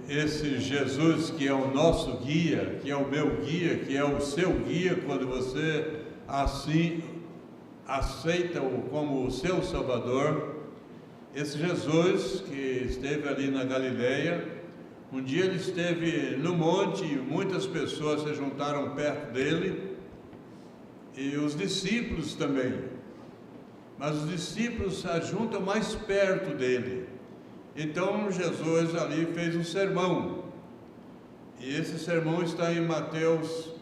Esse Jesus que é o nosso guia, que é o meu guia, que é o seu guia, quando você assim aceita-o como o seu Salvador, esse Jesus que esteve ali na Galileia, um dia ele esteve no monte e muitas pessoas se juntaram perto dele, e os discípulos também, mas os discípulos se juntam mais perto dele. Então Jesus ali fez um sermão, e esse sermão está em Mateus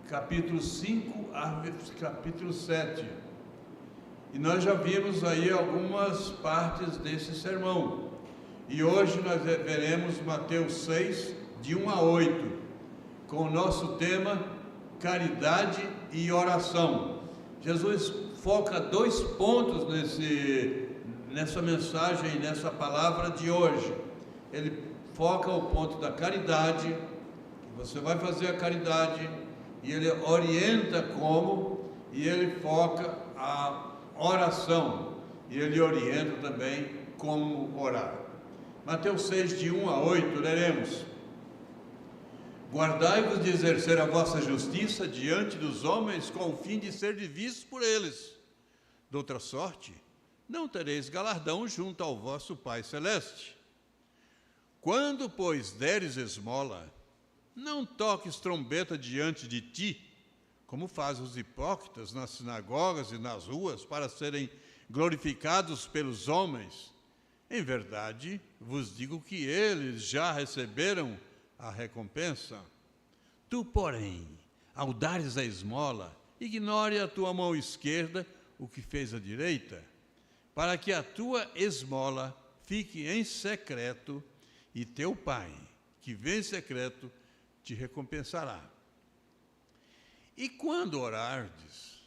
capítulo 5 a capítulo 7, e nós já vimos aí algumas partes desse sermão, e hoje nós veremos Mateus 6, de 1 a 8, com o nosso tema, caridade e oração. Jesus foca 2 pontos nessa mensagem, nessa palavra de hoje. Ele foca o ponto da caridade, que você vai fazer a caridade, e ele orienta como, e ele foca a oração, e ele orienta também como orar. Mateus 6, de 1 a 8, leremos: Guardai-vos de exercer a vossa justiça diante dos homens, com o fim de ser vistos por eles. De outra sorte, não tereis galardão junto ao vosso Pai Celeste. Quando, pois, deres esmola, não toques trombeta diante de ti, como fazem os hipócritas nas sinagogas e nas ruas, para serem glorificados pelos homens. Em verdade, vos digo que eles já receberam a recompensa. Tu, porém, ao dares a esmola, ignore a tua mão esquerda o que fez a direita, para que a tua esmola fique em secreto, e teu Pai, que vê em secreto, te recompensará. E quando orardes,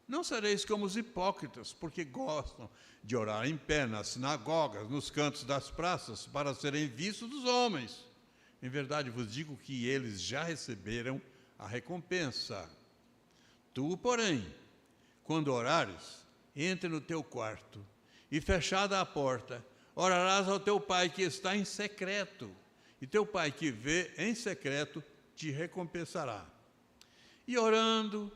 não sereis como os hipócritas, porque gostam de orar em pé nas sinagogas, nos cantos das praças, para serem vistos dos homens. Em verdade vos digo que eles já receberam a recompensa. Tu, porém, quando orares, entre no teu quarto, e fechada a porta, orarás ao teu Pai que está em secreto, e teu Pai que vê em secreto te recompensará. E orando,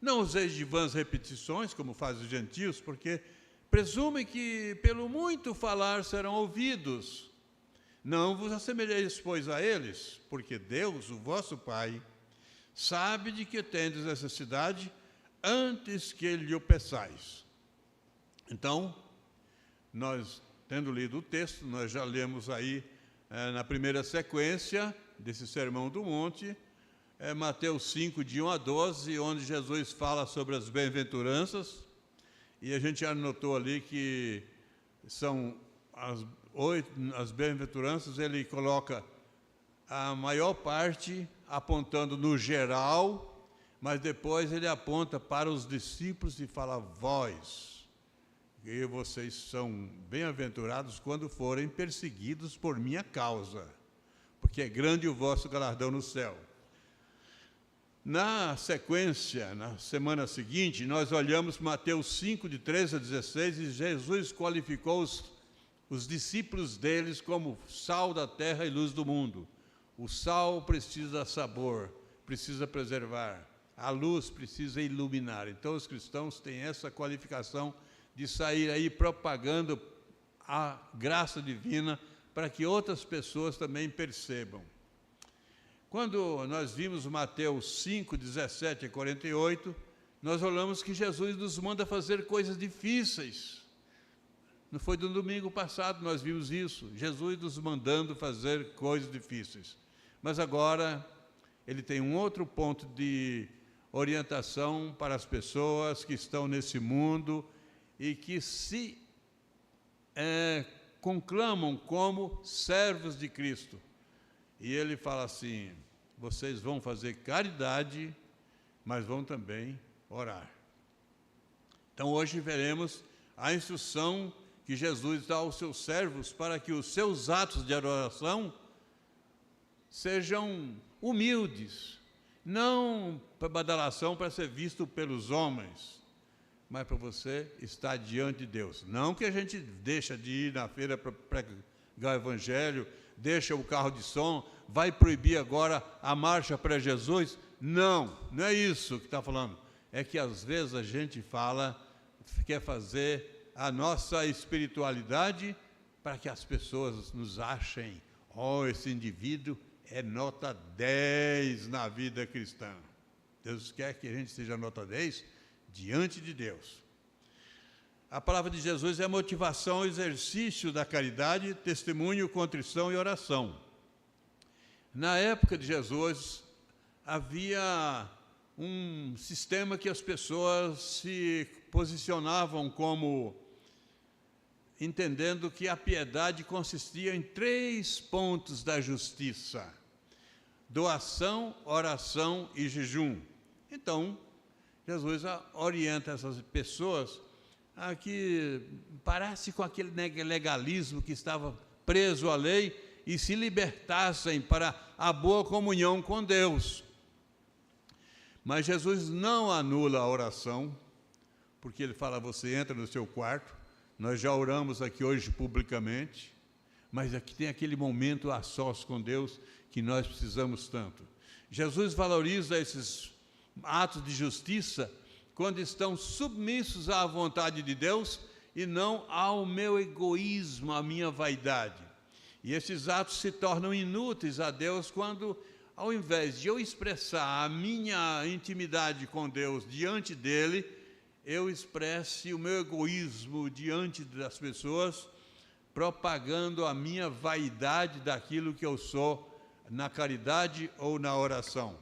não useis de vãs repetições, como fazem os gentios, porque presumem que pelo muito falar serão ouvidos. Não vos assemelheis, pois, a eles, porque Deus, o vosso Pai, sabe de que tendes necessidade antes que lhe o peçais. Então, nós, tendo lido o texto, nós já lemos aí, na primeira sequência desse Sermão do Monte, Mateus 5, de 1 a 12, onde Jesus fala sobre as bem-aventuranças, e a gente já notou ali que são as bem-aventuranças, ele coloca a maior parte apontando no geral, mas depois ele aponta para os discípulos e fala: vós, e vocês são bem-aventurados quando forem perseguidos por minha causa, porque é grande o vosso galardão no céu. Na sequência, na semana seguinte, nós olhamos Mateus 5, de 13 a 16, e Jesus qualificou os discípulos deles como sal da terra e luz do mundo. O sal precisa sabor, precisa preservar. A luz precisa iluminar. Então, os cristãos têm essa qualificação de sair aí propagando a graça divina para que outras pessoas também percebam. Quando nós vimos Mateus 5, 17 a 48, nós olhamos que Jesus nos manda fazer coisas difíceis. Não foi no domingo passado nós vimos isso, Jesus nos mandando fazer coisas difíceis. Mas agora ele tem um outro ponto de orientação para as pessoas que estão nesse mundo e que se conclamam como servos de Cristo. E ele fala assim: vocês vão fazer caridade, mas vão também orar. Então hoje veremos a instrução que Jesus dá aos seus servos para que os seus atos de adoração sejam humildes, não para badalação para ser visto pelos homens, mas para você estar diante de Deus. Não que a gente deixa de ir na feira para pregar o evangelho, deixa o carro de som, vai proibir agora a marcha para Jesus. Não, não é isso que está falando. É que às vezes a gente quer fazer a nossa espiritualidade para que as pessoas nos achem, esse indivíduo é nota 10 na vida cristã. Deus quer que a gente seja nota 10 diante de Deus. A palavra de Jesus é motivação, exercício da caridade, testemunho, contrição e oração. Na época de Jesus, havia um sistema que as pessoas se posicionavam como entendendo que a piedade consistia em 3 pontos da justiça: doação, oração e jejum. Então, Jesus orienta essas pessoas a que parasse com aquele legalismo que estava preso à lei e se libertassem para a boa comunhão com Deus. Mas Jesus não anula a oração, porque ele fala: você entra no seu quarto. Nós já oramos aqui hoje publicamente, mas aqui tem aquele momento a sós com Deus que nós precisamos tanto. Jesus valoriza esses atos de justiça quando estão submissos à vontade de Deus e não ao meu egoísmo, à minha vaidade. E esses atos se tornam inúteis a Deus quando, ao invés de eu expressar a minha intimidade com Deus diante dele, eu expresse o meu egoísmo diante das pessoas, propagando a minha vaidade daquilo que eu sou na caridade ou na oração.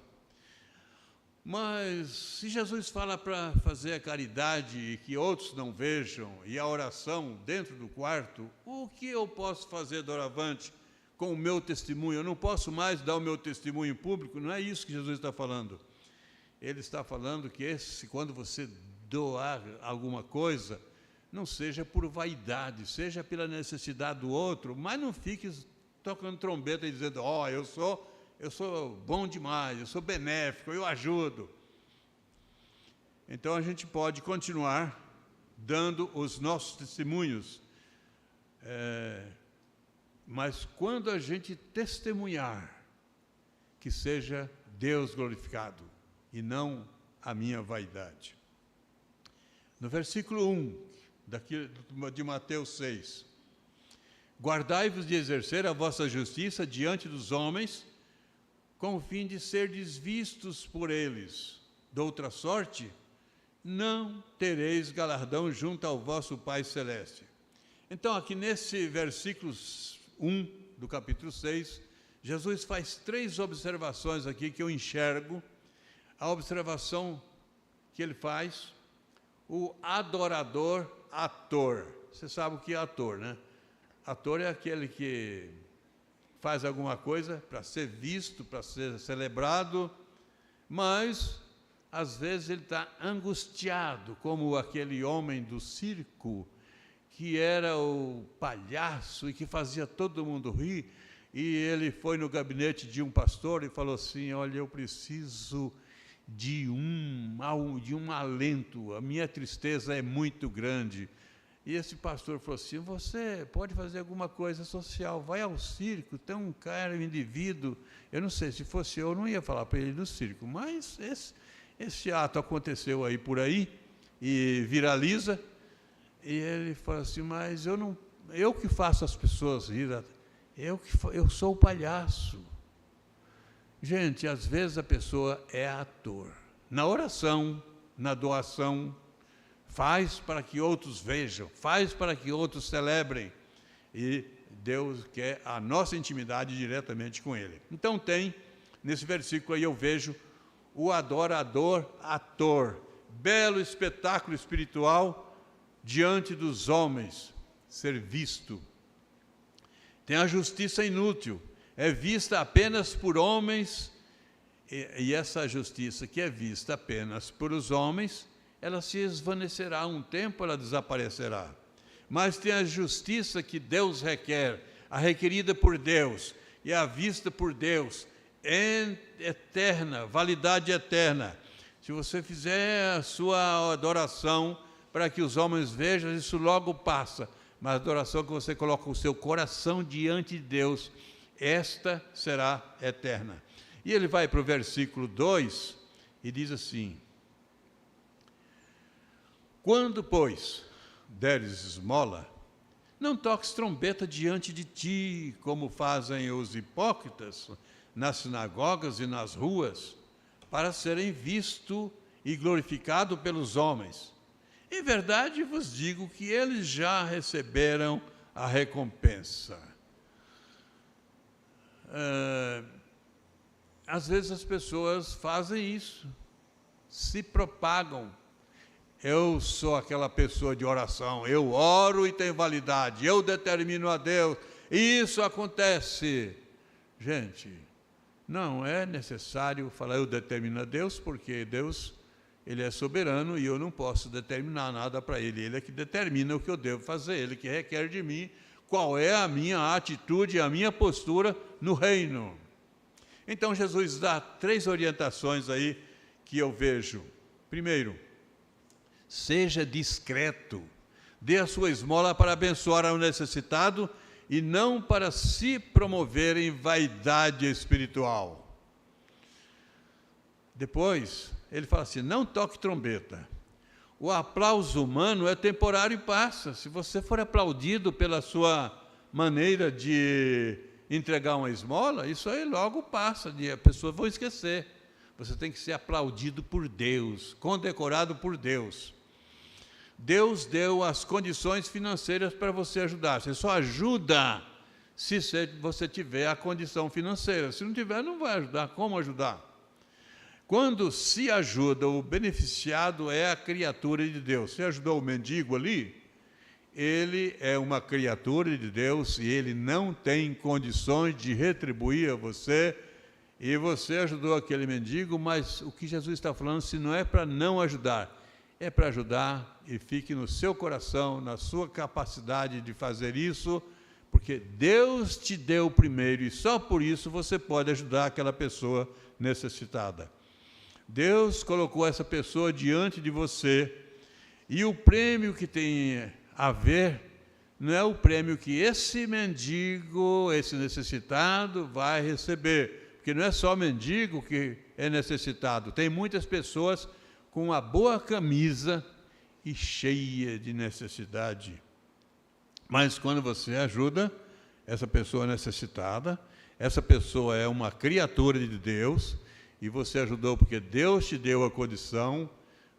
Mas se Jesus fala para fazer a caridade e que outros não vejam, e a oração dentro do quarto, o que eu posso fazer doravante com o meu testemunho? Eu não posso mais dar o meu testemunho público? Não é isso que Jesus está falando. Ele está falando que quando você doar alguma coisa, não seja por vaidade, seja pela necessidade do outro, mas não fique tocando trombeta e dizendo: eu sou bom demais, eu sou benéfico, eu ajudo. Então a gente pode continuar dando os nossos testemunhos, mas quando a gente testemunhar, que seja Deus glorificado e não a minha vaidade. No versículo 1 de Mateus 6, guardai-vos de exercer a vossa justiça diante dos homens, com o fim de serdes vistos por eles. De outra sorte, não tereis galardão junto ao vosso Pai Celeste. Então, aqui nesse versículo 1 do capítulo 6, Jesus faz 3 observações aqui que eu enxergo. A observação que ele faz: o adorador ator. Você sabe o que é ator, né? Ator é aquele que faz alguma coisa para ser visto, para ser celebrado, mas às vezes ele está angustiado, como aquele homem do circo, que era o palhaço e que fazia todo mundo rir, e ele foi no gabinete de um pastor e falou assim: olha, eu preciso de um alento, a minha tristeza é muito grande. E esse pastor falou assim: você pode fazer alguma coisa social, vai ao circo, tem um cara, um indivíduo, eu não sei, se fosse eu não ia falar para ele do circo, mas esse ato aconteceu aí por aí, e viraliza, e ele fala assim: mas eu que faço as pessoas rir, eu sou o palhaço. Gente, às vezes a pessoa é ator. Na oração, na doação, faz para que outros vejam, faz para que outros celebrem. E Deus quer a nossa intimidade diretamente com Ele. Então nesse versículo aí eu vejo o adorador ator. Belo espetáculo espiritual diante dos homens, ser visto. Tem a justiça inútil. É vista apenas por homens, e essa justiça que é vista apenas por os homens, ela se esvanecerá, um tempo ela desaparecerá. Mas tem a justiça que Deus requer, a requerida por Deus, e a vista por Deus, eterna, validade eterna. Se você fizer a sua adoração para que os homens vejam, isso logo passa. Mas a adoração que você coloca o seu coração diante de Deus, esta será eterna. E ele vai para o versículo 2 e diz assim: quando, pois, deres esmola, não toques trombeta diante de ti, como fazem os hipócritas nas sinagogas e nas ruas, para serem visto e glorificado pelos homens. Em verdade vos digo que eles já receberam a recompensa. Às vezes as pessoas fazem isso, se propagam. Eu sou aquela pessoa de oração, eu oro e tenho validade, eu determino a Deus, e isso acontece. Gente, não é necessário falar eu determino a Deus, porque Deus, Ele é soberano e eu não posso determinar nada para Ele. Ele é que determina o que eu devo fazer, Ele que requer de mim qual é a minha atitude, a minha postura no reino. Então Jesus dá 3 orientações aí que eu vejo. Primeiro, seja discreto, dê a sua esmola para abençoar ao necessitado e não para se promover em vaidade espiritual. Depois, ele fala assim, não toque trombeta. O aplauso humano é temporário e passa. Se você for aplaudido pela sua maneira de entregar uma esmola, isso aí logo passa, a pessoa vai esquecer. Você tem que ser aplaudido por Deus, condecorado por Deus. Deus deu as condições financeiras para você ajudar. Você só ajuda se você tiver a condição financeira. Se não tiver, não vai ajudar. Como ajudar? Quando se ajuda, o beneficiado é a criatura de Deus. Você ajudou o mendigo ali? Ele é uma criatura de Deus e ele não tem condições de retribuir a você. E você ajudou aquele mendigo, mas o que Jesus está falando, se não é para não ajudar, é para ajudar e fique no seu coração, na sua capacidade de fazer isso, porque Deus te deu primeiro e só por isso você pode ajudar aquela pessoa necessitada. Deus colocou essa pessoa diante de você e o prêmio que tem a ver não é o prêmio que esse mendigo, esse necessitado vai receber, porque não é só mendigo que é necessitado, tem muitas pessoas com uma boa camisa e cheia de necessidade. Mas quando você ajuda essa pessoa necessitada, essa pessoa é uma criatura de Deus, e você ajudou porque Deus te deu a condição,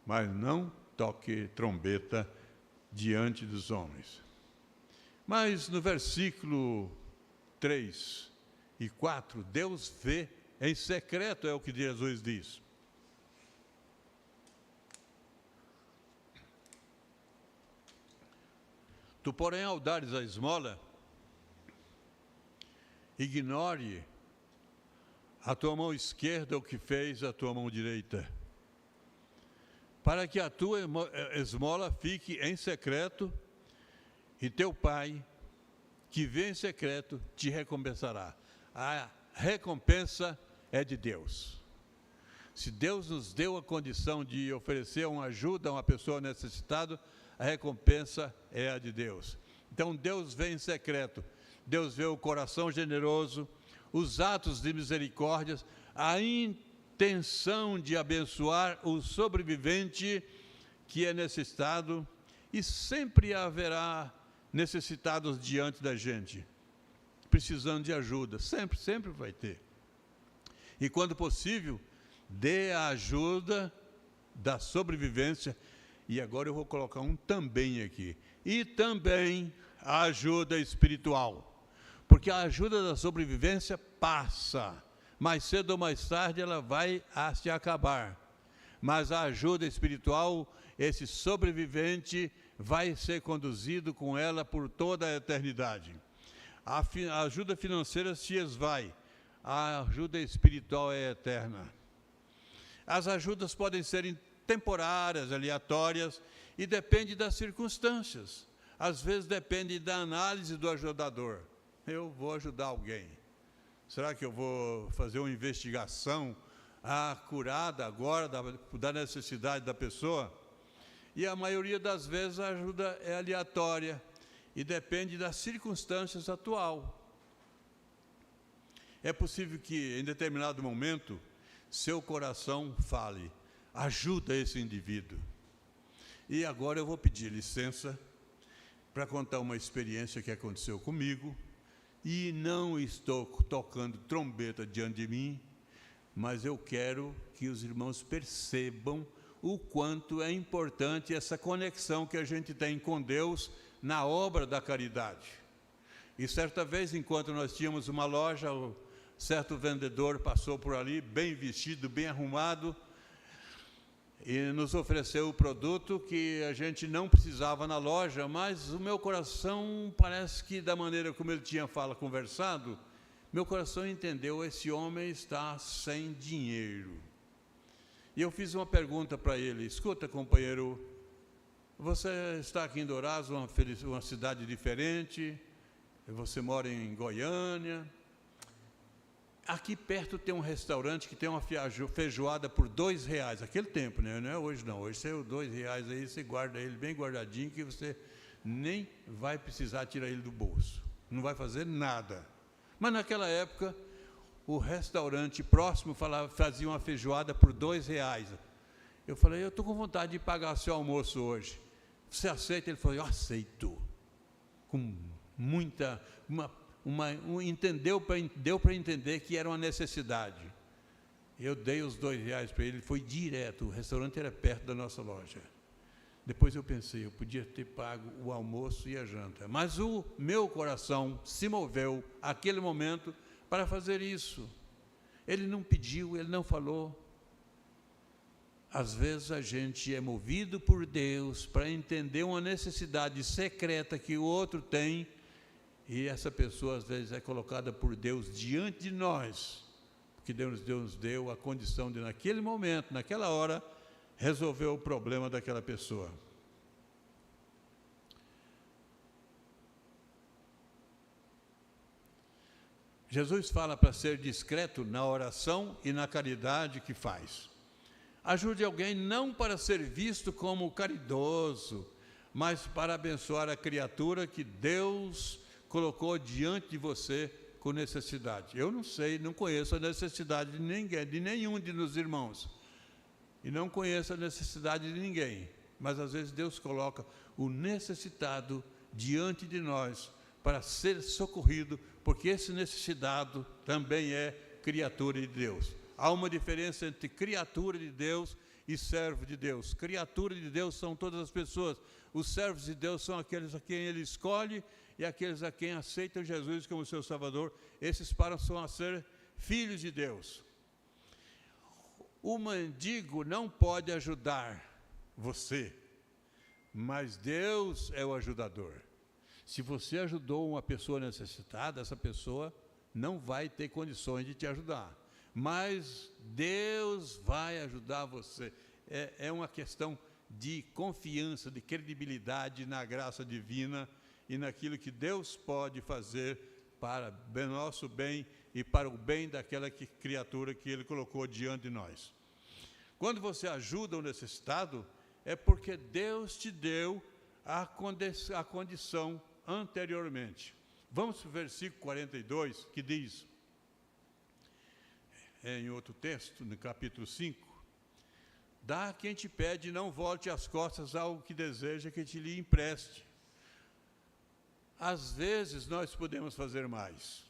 mas não toque trombeta diante dos homens. Mas no versículo 3 e 4, Deus vê em secreto, é o que Jesus diz. Tu, porém, ao dares a esmola, ignore a tua mão esquerda o que fez a tua mão direita, para que a tua esmola fique em secreto, e teu Pai, que vê em secreto, te recompensará. A recompensa é de Deus. Se Deus nos deu a condição de oferecer uma ajuda a uma pessoa necessitada, a recompensa é a de Deus. Então Deus vê em secreto, Deus vê o coração generoso, os atos de misericórdia, a intenção de abençoar o sobrevivente que é necessitado, e sempre haverá necessitados diante da gente, precisando de ajuda, sempre vai ter. E quando possível, dê a ajuda da sobrevivência. E agora eu vou colocar um também aqui. E também a ajuda espiritual. Porque a ajuda da sobrevivência passa. Mais cedo ou mais tarde ela vai se acabar. Mas a ajuda espiritual, esse sobrevivente vai ser conduzido com ela por toda a eternidade. A ajuda financeira se esvai. A ajuda espiritual é eterna. As ajudas podem ser temporárias, aleatórias, e depende das circunstâncias. Às vezes depende da análise do ajudador. Eu vou ajudar alguém. Será que eu vou fazer uma investigação acurada agora da necessidade da pessoa? E a maioria das vezes a ajuda é aleatória e depende das circunstâncias atual. É possível que, em determinado momento, seu coração fale, ajuda esse indivíduo. E agora eu vou pedir licença para contar uma experiência que aconteceu comigo, e não estou tocando trombeta diante de mim, mas eu quero que os irmãos percebam o quanto é importante essa conexão que a gente tem com Deus na obra da caridade. E certa vez, enquanto nós tínhamos uma loja, certo vendedor passou por ali, bem vestido, bem arrumado, e nos ofereceu o produto que a gente não precisava na loja, mas o meu coração, parece que da maneira como ele tinha conversado, meu coração entendeu, esse homem está sem dinheiro. E eu fiz uma pergunta para ele, escuta, companheiro, você está aqui em Dourados, uma cidade diferente, você mora em Goiânia, aqui perto tem um restaurante que tem uma feijoada por R$2, aquele tempo, né? Não é hoje não, hoje saiu R$2 aí, você guarda ele bem guardadinho, que você nem vai precisar tirar ele do bolso, não vai fazer nada. Mas naquela época, o restaurante próximo fazia uma feijoada por R$2. Eu falei, eu estou com vontade de pagar seu almoço hoje, você aceita? Ele falou, eu aceito, com muita, deu para entender que era uma necessidade. Eu dei os R$2 para ele, foi direto, o restaurante era perto da nossa loja. Depois eu pensei, eu podia ter pago o almoço e a janta, mas o meu coração se moveu, naquele momento, para fazer isso. Ele não pediu, ele não falou. Às vezes a gente é movido por Deus para entender uma necessidade secreta que o outro tem, e essa pessoa às vezes é colocada por Deus diante de nós, porque Deus nos deu a condição de, naquele momento, naquela hora, resolver o problema daquela pessoa. Jesus fala para ser discreto na oração e na caridade que faz. Ajude alguém não para ser visto como caridoso, mas para abençoar a criatura que Deus colocou diante de você com necessidade. Eu não sei, não conheço a necessidade de ninguém, de nenhum dos irmãos, e não conheço a necessidade de ninguém, mas às vezes Deus coloca o necessitado diante de nós para ser socorrido, porque esse necessitado também é criatura de Deus. Há uma diferença entre criatura de Deus e servo de Deus. Criatura de Deus são todas as pessoas, os servos de Deus são aqueles a quem Ele escolhe e aqueles a quem aceitam Jesus como seu Salvador. Esses passam a ser filhos de Deus. O mendigo não pode ajudar você, mas Deus é o ajudador. Se você ajudou uma pessoa necessitada, essa pessoa não vai ter condições de te ajudar, mas Deus vai ajudar você. É uma questão de confiança, de credibilidade na graça divina e naquilo que Deus pode fazer para o nosso bem e para o bem daquela criatura que Ele colocou diante de nós. Quando você ajuda o necessitado, é porque Deus te deu a condição anteriormente. Vamos para o versículo 42, que diz, em outro texto, no capítulo 5, dá a quem te pede, não volte as costas ao que deseja que te lhe empreste. Às vezes nós podemos fazer mais,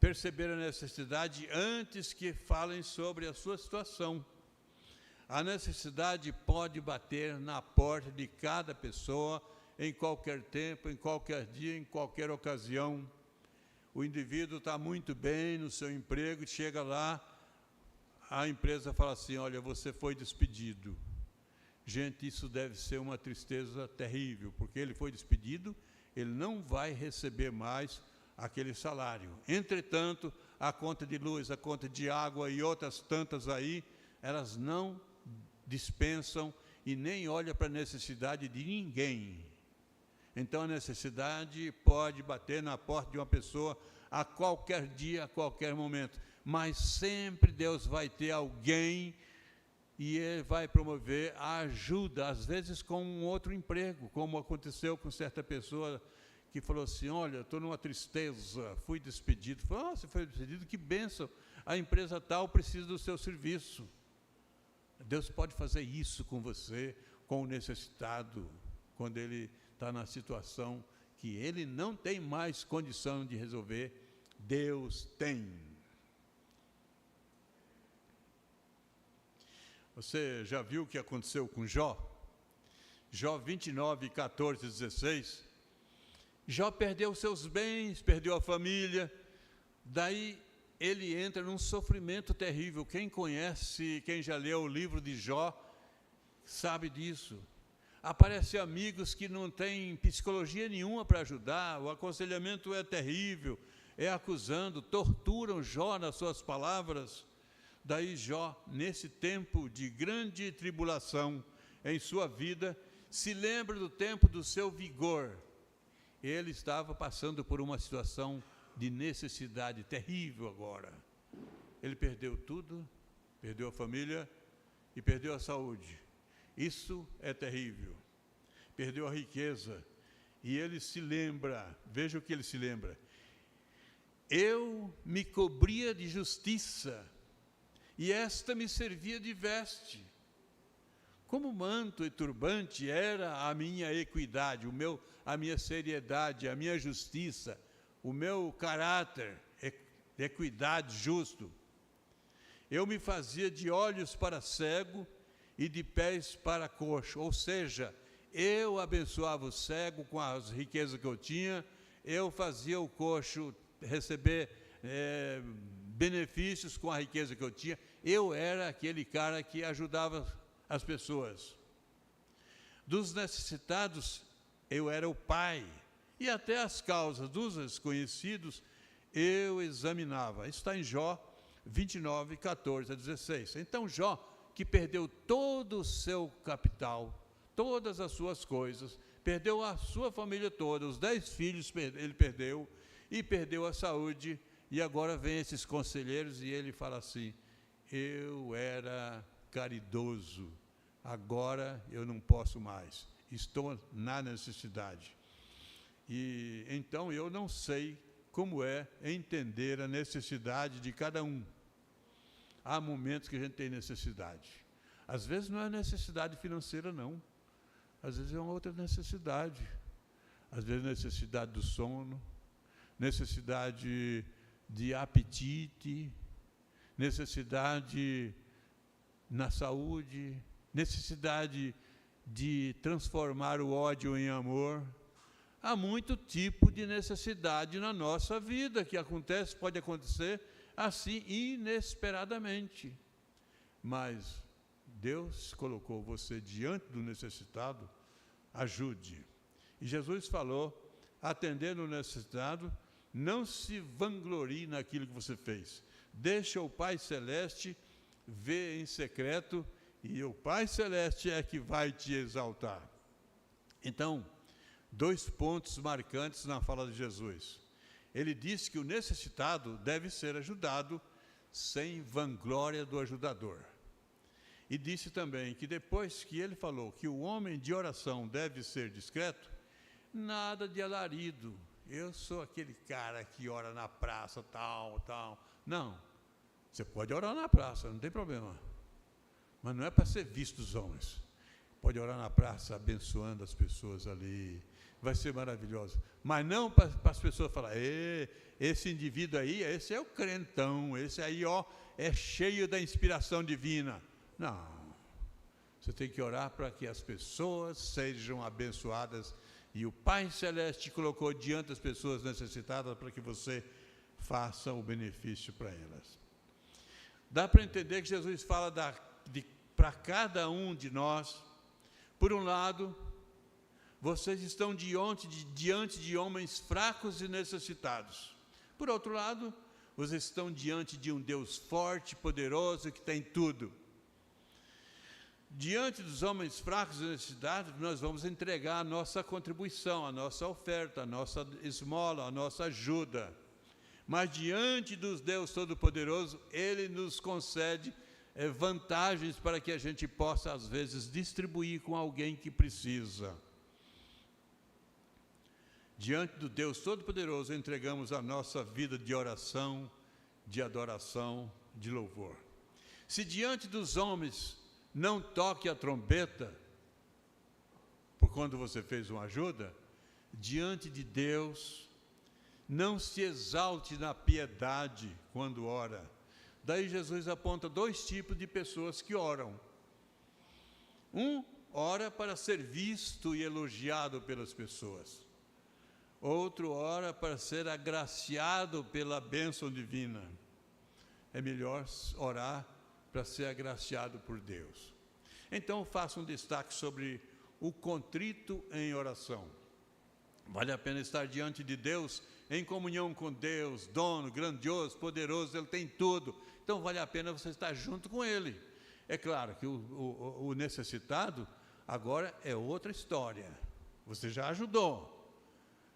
perceber a necessidade antes que falem sobre a sua situação. A necessidade pode bater na porta de cada pessoa, em qualquer tempo, em qualquer dia, em qualquer ocasião. O indivíduo está muito bem no seu emprego, chega lá, a empresa fala assim, olha, você foi despedido. Gente, isso deve ser uma tristeza terrível, porque ele foi despedido, ele não vai receber mais aquele salário. Entretanto, a conta de luz, a conta de água e outras tantas aí, elas não dispensam e nem olham para a necessidade de ninguém. Então a necessidade pode bater na porta de uma pessoa a qualquer dia, a qualquer momento, mas sempre Deus vai ter alguém e Ele vai promover a ajuda, às vezes com um outro emprego, como aconteceu com certa pessoa que falou assim, olha, estou numa tristeza, fui despedido. Falou, você foi despedido, que bênção, a empresa tal precisa do seu serviço. Deus pode fazer isso com você, com o necessitado, quando ele está na situação que ele não tem mais condição de resolver, Deus tem. Você já viu o que aconteceu com Jó? Jó 29, 14 e 16. Jó perdeu seus bens, perdeu a família, daí ele entra num sofrimento terrível. Quem conhece, quem já leu o livro de Jó, sabe disso. Aparecem amigos que não têm psicologia nenhuma para ajudar, o aconselhamento é terrível, é acusando, torturam Jó nas suas palavras. Daí Jó, nesse tempo de grande tribulação em sua vida, se lembra do tempo do seu vigor. Ele estava passando por uma situação de necessidade terrível agora. Ele perdeu tudo, perdeu a família e perdeu a saúde. Isso é terrível. Perdeu a riqueza. E ele se lembra, veja o que ele se lembra. Eu me cobria de justiça, e esta me servia de veste. Como manto e turbante era a minha equidade, a minha seriedade, a minha justiça, o meu caráter, equidade, justo. Eu me fazia de olhos para cego e de pés para coxo, ou seja, eu abençoava o cego com as riquezas que eu tinha, eu fazia o coxo receber benefícios com a riqueza que eu tinha, eu era aquele cara que ajudava as pessoas. Dos necessitados, eu era o pai, e até as causas dos desconhecidos eu examinava. Isso está em Jó 29, 14 a 16. Então Jó, que perdeu todo o seu capital, todas as suas coisas, perdeu a sua família toda, os 10 filhos ele perdeu, e perdeu a saúde, e agora vem esses conselheiros e ele fala assim, eu era caridoso, agora eu não posso mais, estou na necessidade. E então eu não sei como é entender a necessidade de cada um. Há momentos que a gente tem necessidade. Às vezes não é necessidade financeira, não. Às vezes é uma outra necessidade. Às vezes necessidade do sono, necessidade de apetite, necessidade na saúde, necessidade de transformar o ódio em amor. Há muito tipo de necessidade na nossa vida que acontece, pode acontecer assim inesperadamente. Mas Deus colocou você diante do necessitado, ajude. E Jesus falou, atendendo o necessitado, não se vanglorie naquilo que você fez. Deixa o Pai Celeste ver em secreto, e o Pai Celeste é que vai te exaltar. Então, 2 pontos marcantes na fala de Jesus. Ele disse que o necessitado deve ser ajudado sem vanglória do ajudador. E disse também que depois que ele falou que o homem de oração deve ser discreto, nada de alarido. Eu sou aquele cara que ora na praça, tal. Não, você pode orar na praça, não tem problema. Mas não é para ser visto dos homens. Pode orar na praça, abençoando as pessoas ali. Vai ser maravilhoso. Mas não para as pessoas falarem, esse indivíduo aí, esse é o crentão, esse aí, é cheio da inspiração divina. Não. Você tem que orar para que as pessoas sejam abençoadas. E o Pai Celeste colocou diante das pessoas necessitadas para que você faça o benefício para elas. Dá para entender que Jesus fala para cada um de nós. Por um lado, vocês estão diante de homens fracos e necessitados. Por outro lado, vocês estão diante de um Deus forte, poderoso, que tem tudo. Diante dos homens fracos e necessitados, nós vamos entregar a nossa contribuição, a nossa oferta, a nossa esmola, a nossa ajuda. Mas diante dos Deus Todo-Poderoso, Ele nos concede vantagens para que a gente possa, às vezes, distribuir com alguém que precisa. diante do Deus Todo-Poderoso, entregamos a nossa vida de oração, de adoração, de louvor. Se diante dos homens não toque a trombeta, por quando você fez uma ajuda, diante de Deus, não se exalte na piedade quando ora. Daí Jesus aponta 2 tipos de pessoas que oram. Um ora para ser visto e elogiado pelas pessoas. Outro ora para ser agraciado pela bênção divina. É melhor orar para ser agraciado por Deus. Então, faça um destaque sobre o contrito em oração. Vale a pena estar diante de Deus, em comunhão com Deus, dono, grandioso, poderoso, Ele tem tudo. Então, vale a pena você estar junto com Ele. É claro que o necessitado agora é outra história. Você já ajudou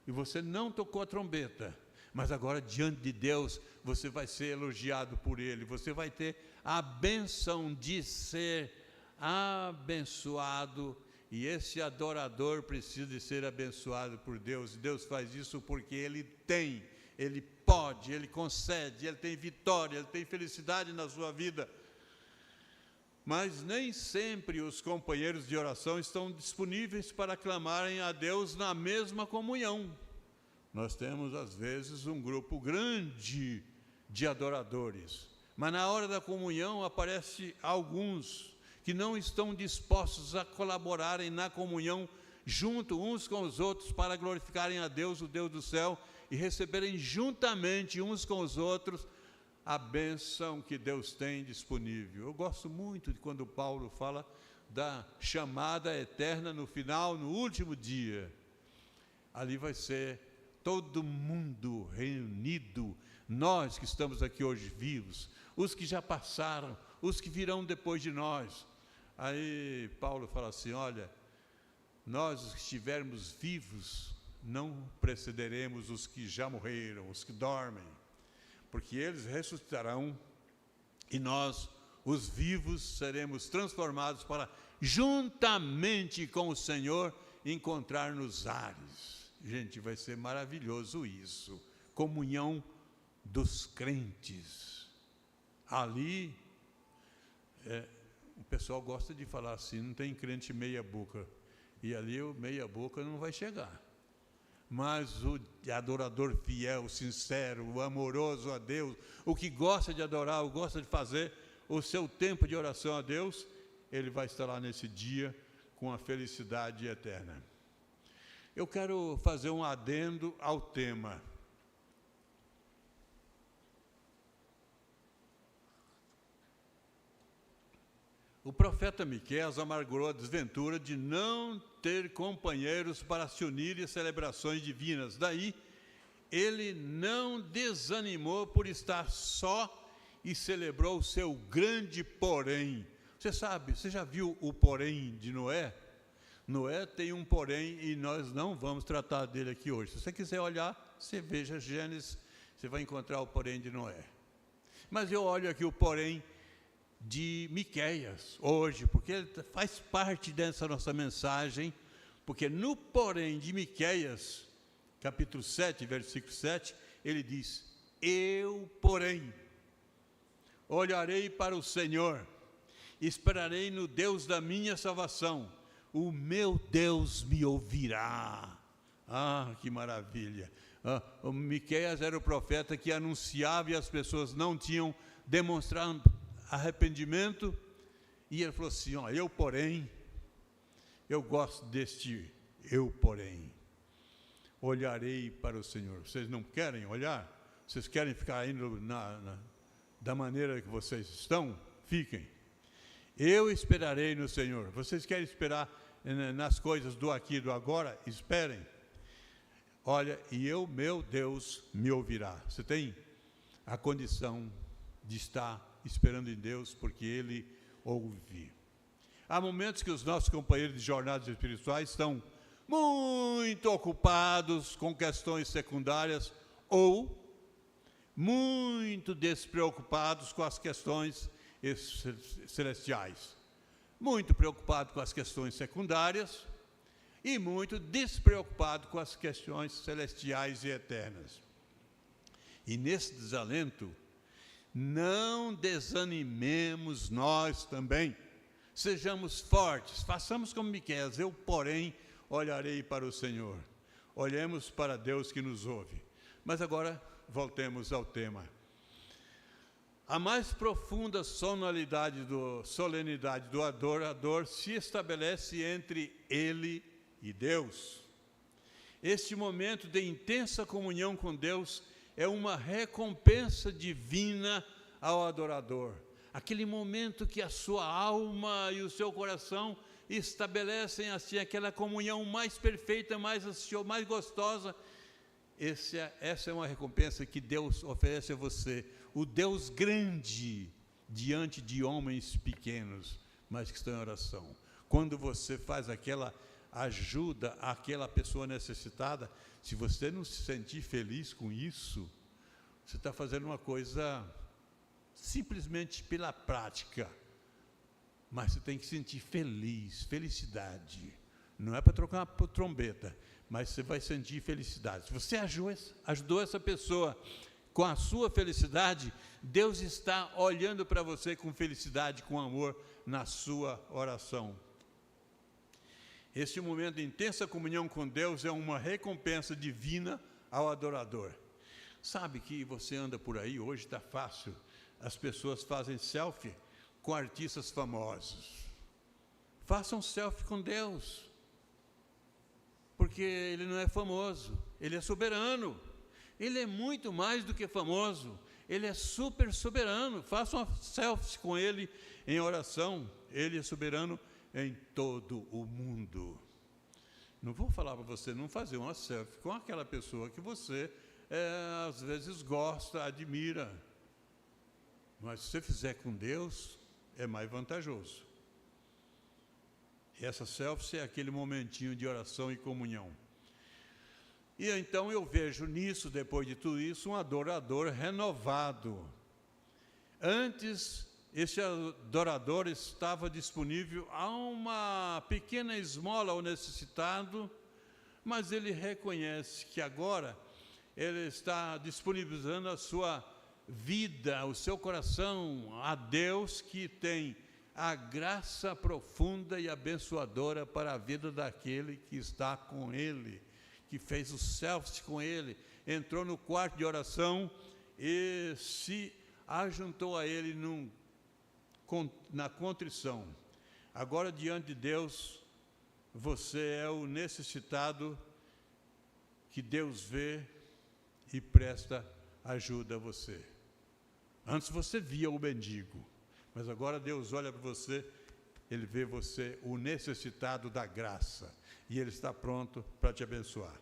e você não tocou a trombeta, mas agora diante de Deus você vai ser elogiado por Ele, você vai ter a benção de ser abençoado, e esse adorador precisa de ser abençoado por Deus, e Deus faz isso porque Ele tem, Ele pode, Ele concede, Ele tem vitória, Ele tem felicidade na sua vida. Mas nem sempre os companheiros de oração estão disponíveis para clamarem a Deus na mesma comunhão. Nós temos, às vezes, um grupo grande de adoradores, mas na hora da comunhão aparecem alguns que não estão dispostos a colaborarem na comunhão junto uns com os outros para glorificarem a Deus, o Deus do céu, e receberem juntamente uns com os outros a bênção que Deus tem disponível. Eu gosto muito de quando Paulo fala da chamada eterna no final, no último dia. Ali vai ser todo mundo reunido, nós que estamos aqui hoje vivos, os que já passaram, os que virão depois de nós. Aí Paulo fala assim, olha, nós os que estivermos vivos, não precederemos os que já morreram, os que dormem, porque eles ressuscitarão e nós, os vivos, seremos transformados para, juntamente com o Senhor, encontrar nos ares. Gente, vai ser maravilhoso isso, comunhão dos crentes. Ali, o pessoal gosta de falar assim, não tem crente meia boca, e ali o meia boca não vai chegar. Mas o adorador fiel, sincero, o amoroso a Deus, o que gosta de adorar, o que gosta de fazer o seu tempo de oração a Deus, ele vai estar lá nesse dia com a felicidade eterna. Eu quero fazer um adendo ao tema. O profeta Miqueias amargurou a desventura de não ter companheiros para se unir às celebrações divinas. Daí, ele não desanimou por estar só e celebrou o seu grande porém. Você sabe, você já viu o porém de Noé? Noé tem um porém e nós não vamos tratar dele aqui hoje. Se você quiser olhar, você veja Gênesis, você vai encontrar o porém de Noé. Mas eu olho aqui o porém de Miqueias hoje, porque ele faz parte dessa nossa mensagem, porque no porém de Miqueias, capítulo 7, versículo 7, ele diz, eu, porém, olharei para o Senhor, esperarei no Deus da minha salvação, o meu Deus me ouvirá. Ah, que maravilha! O Miqueias era o profeta que anunciava e as pessoas não tinham demonstrado arrependimento, e ele falou assim, ó, eu porém, eu gosto deste eu porém, olharei para o Senhor. Vocês não querem olhar? Vocês querem ficar indo da maneira que vocês estão? Fiquem. Eu esperarei no Senhor. Vocês querem esperar nas coisas do aqui e do agora? Esperem. Olha, e meu Deus me ouvirá. Você tem a condição de estar esperando em Deus, porque Ele ouve. Há momentos que os nossos companheiros de jornadas espirituais estão muito ocupados com questões secundárias ou muito despreocupados com as questões celestiais. Muito preocupados com as questões secundárias e muito despreocupado com as questões celestiais e eternas. E nesse desalento, não desanimemos nós também. Sejamos fortes, façamos como Miqueias, eu, porém, olharei para o Senhor. Olhemos para Deus que nos ouve. Mas agora, voltemos ao tema. A mais profunda solenidade do adorador se estabelece entre ele e Deus. Este momento de intensa comunhão com Deus é uma recompensa divina ao adorador. Aquele momento que a sua alma e o seu coração estabelecem assim aquela comunhão mais perfeita, mais gostosa. Essa é uma recompensa que Deus oferece a você, o Deus grande diante de homens pequenos, mas que estão em oração. Quando você faz aquela ajuda àquela pessoa necessitada, se você não se sentir feliz com isso, você está fazendo uma coisa simplesmente pela prática, mas você tem que sentir felicidade. Não é para trocar uma trombeta, mas você vai sentir felicidade. Se você ajudou essa pessoa com a sua felicidade, Deus está olhando para você com felicidade, com amor na sua oração. Este momento de intensa comunhão com Deus é uma recompensa divina ao adorador. Sabe que você anda por aí, hoje está fácil, as pessoas fazem selfie com artistas famosos. Façam selfie com Deus, porque Ele não é famoso, Ele é soberano. Ele é muito mais do que famoso, Ele é super soberano. Façam uma selfie com Ele em oração, Ele é soberano em todo o mundo. Não vou falar para você não fazer uma selfie com aquela pessoa que você às vezes gosta, admira, mas se você fizer com Deus, é mais vantajoso. E essa selfie é aquele momentinho de oração e comunhão. E então eu vejo nisso, depois de tudo isso, um adorador renovado. Antes, esse adorador estava disponível a uma pequena esmola ao necessitado, mas ele reconhece que agora ele está disponibilizando a sua vida, o seu coração a Deus, que tem a graça profunda e abençoadora para a vida daquele que está com ele, que fez o selfie com ele, entrou no quarto de oração e se ajuntou a ele na contrição. Agora, diante de Deus, você é o necessitado que Deus vê e presta ajuda a você. Antes você via o mendigo, mas agora Deus olha para você, Ele vê você o necessitado da graça, e Ele está pronto para te abençoar.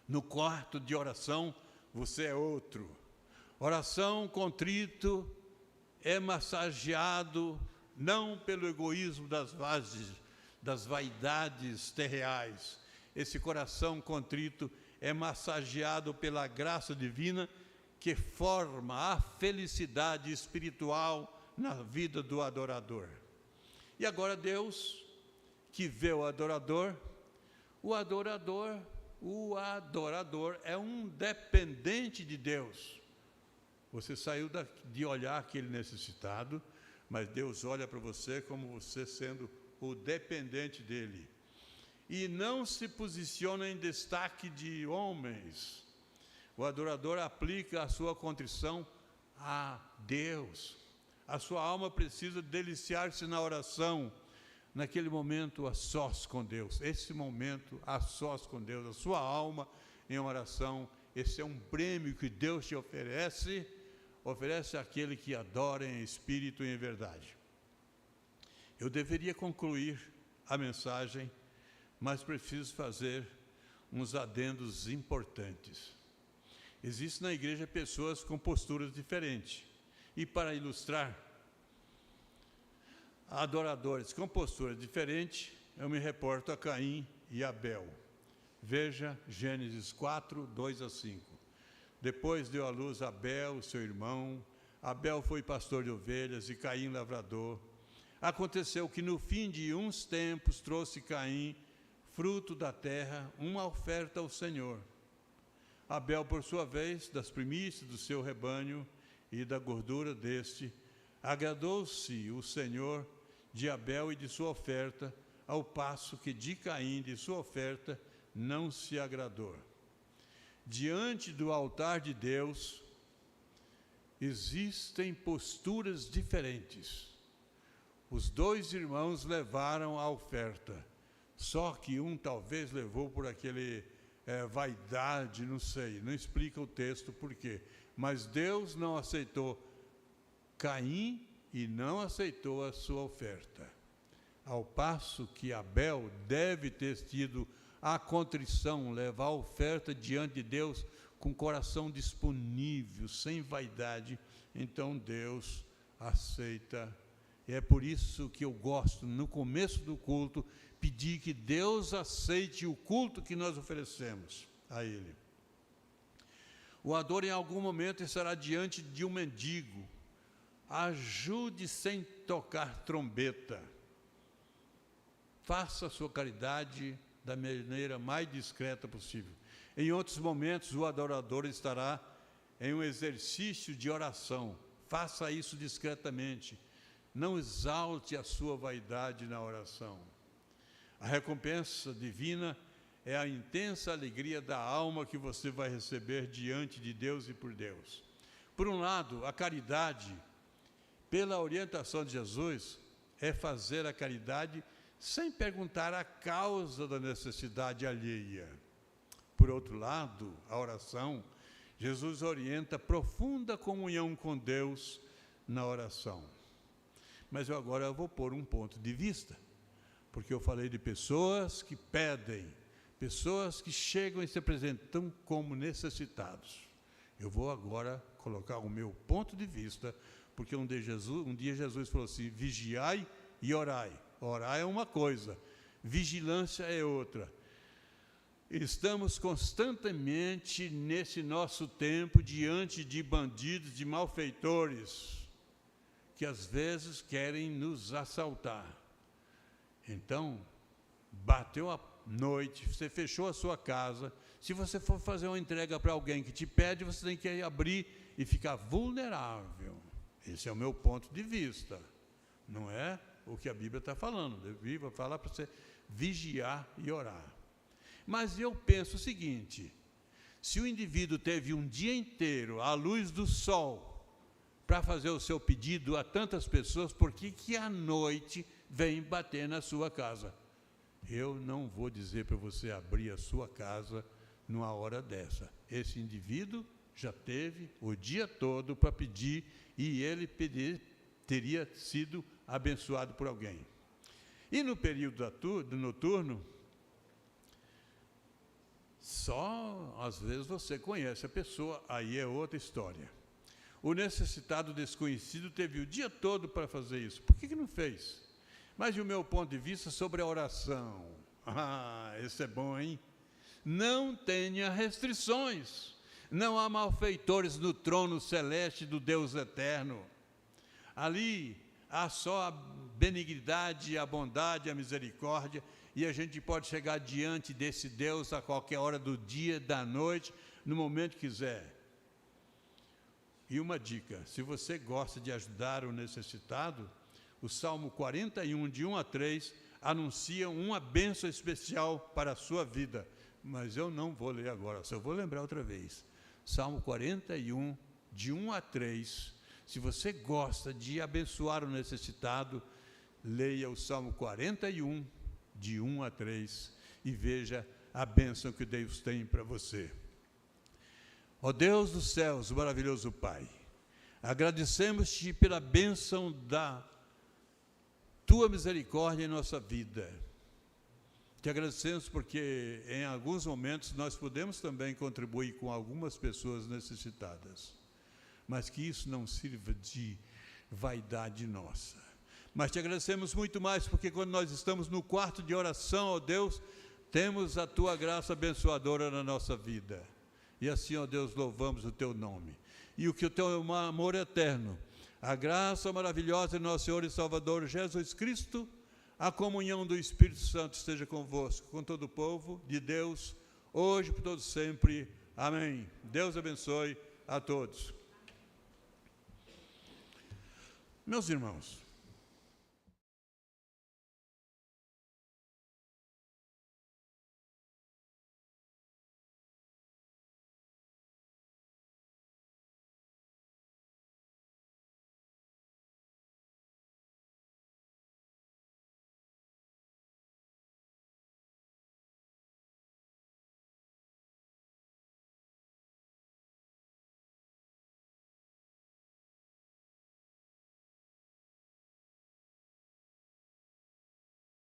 No quarto de oração, você é outro. Oração contrito é massageado não pelo egoísmo das vaidades terreais. Esse coração contrito é massageado pela graça divina que forma a felicidade espiritual na vida do adorador. E agora Deus, que vê o adorador é um dependente de Deus. Você saiu de olhar aquele necessitado, mas Deus olha para você como você sendo o dependente dele. E não se posiciona em destaque de homens. O adorador aplica a sua contrição a Deus. A sua alma precisa deliciar-se na oração, naquele momento a sós com Deus. Esse momento a sós com Deus, a sua alma em oração, esse é um prêmio que Deus te oferece àquele que adora em espírito e em verdade. Eu deveria concluir a mensagem, mas preciso fazer uns adendos importantes. Existem na igreja pessoas com posturas diferentes. E para ilustrar, adoradores com posturas diferentes, eu me reporto a Caim e Abel. Veja Gênesis 4, 2 a 5. Depois deu à luz Abel, seu irmão. Abel foi pastor de ovelhas e Caim lavrador. Aconteceu que no fim de uns tempos trouxe Caim fruto da terra, uma oferta ao Senhor. Abel, por sua vez, das primícias do seu rebanho e da gordura deste, agradou-se o Senhor de Abel e de sua oferta, ao passo que de Caim de sua oferta não se agradou. Diante do altar de Deus, existem posturas diferentes. Os dois irmãos levaram a oferta, só que um talvez levou por aquele vaidade, não sei, não explica o texto por quê. Mas Deus não aceitou Caim e não aceitou a sua oferta. Ao passo que Abel deve ter tido a contrição, levar a oferta diante de Deus com o coração disponível, sem vaidade, então Deus aceita. E é por isso que eu gosto, no começo do culto, pedir que Deus aceite o culto que nós oferecemos a Ele. O adorador em algum momento estará diante de um mendigo. Ajude sem tocar trombeta. Faça a sua caridade da maneira mais discreta possível. Em outros momentos, o adorador estará em um exercício de oração. Faça isso discretamente. Não exalte a sua vaidade na oração. A recompensa divina é a intensa alegria da alma que você vai receber diante de Deus e por Deus. Por um lado, a caridade, pela orientação de Jesus, é fazer a caridade sem perguntar a causa da necessidade alheia. Por outro lado, a oração, Jesus orienta profunda comunhão com Deus na oração. Mas agora eu vou pôr um ponto de vista, porque eu falei de pessoas que pedem, pessoas que chegam e se apresentam como necessitados. Eu vou agora colocar o meu ponto de vista, porque um dia Jesus falou assim: vigiai e orai. Orar é uma coisa, vigilância é outra. Estamos constantemente nesse nosso tempo diante de bandidos, de malfeitores, que às vezes querem nos assaltar. Então, bateu a noite, você fechou a sua casa, se você for fazer uma entrega para alguém que te pede, você tem que abrir e ficar vulnerável. Esse é o meu ponto de vista, não é o que a Bíblia está falando. A Bíblia fala para você vigiar e orar. Mas eu penso o seguinte: se o indivíduo teve um dia inteiro à luz do sol para fazer o seu pedido a tantas pessoas, por que à noite vem bater na sua casa? Eu não vou dizer para você abrir a sua casa numa hora dessa. Esse indivíduo já teve o dia todo para pedir, e ele teria sido abençoado por alguém. E no período noturno, só às vezes você conhece a pessoa, aí é outra história. O necessitado desconhecido teve o dia todo para fazer isso. Por que não fez? Mas o meu ponto de vista sobre a oração, esse é bom, hein? Não tenha restrições. Não há malfeitores no trono celeste do Deus eterno. Ali há só a benignidade, a bondade, a misericórdia, e a gente pode chegar diante desse Deus a qualquer hora do dia, da noite, no momento que quiser. E uma dica: se você gosta de ajudar o necessitado, o Salmo 41, de 1 a 3, anuncia uma bênção especial para a sua vida. Mas eu não vou ler agora, só vou lembrar outra vez. Salmo 41, de 1 a 3. Se você gosta de abençoar o necessitado, leia o Salmo 41, de 1 a 3, e veja a bênção que Deus tem para você. Ó Deus dos céus, maravilhoso Pai, agradecemos-te pela bênção da tua misericórdia em nossa vida. Te agradecemos porque em alguns momentos nós podemos também contribuir com algumas pessoas necessitadas, mas que isso não sirva de vaidade nossa. Mas te agradecemos muito mais porque quando nós estamos no quarto de oração, ó Deus, temos a tua graça abençoadora na nossa vida. E assim, ó Deus, louvamos o teu nome. E o que o teu amor eterno, a graça maravilhosa de nosso Senhor e Salvador Jesus Cristo, A comunhão do Espírito Santo esteja convosco, com todo o povo de Deus, hoje e por todos sempre. Amém. Deus abençoe a todos. Meus irmãos,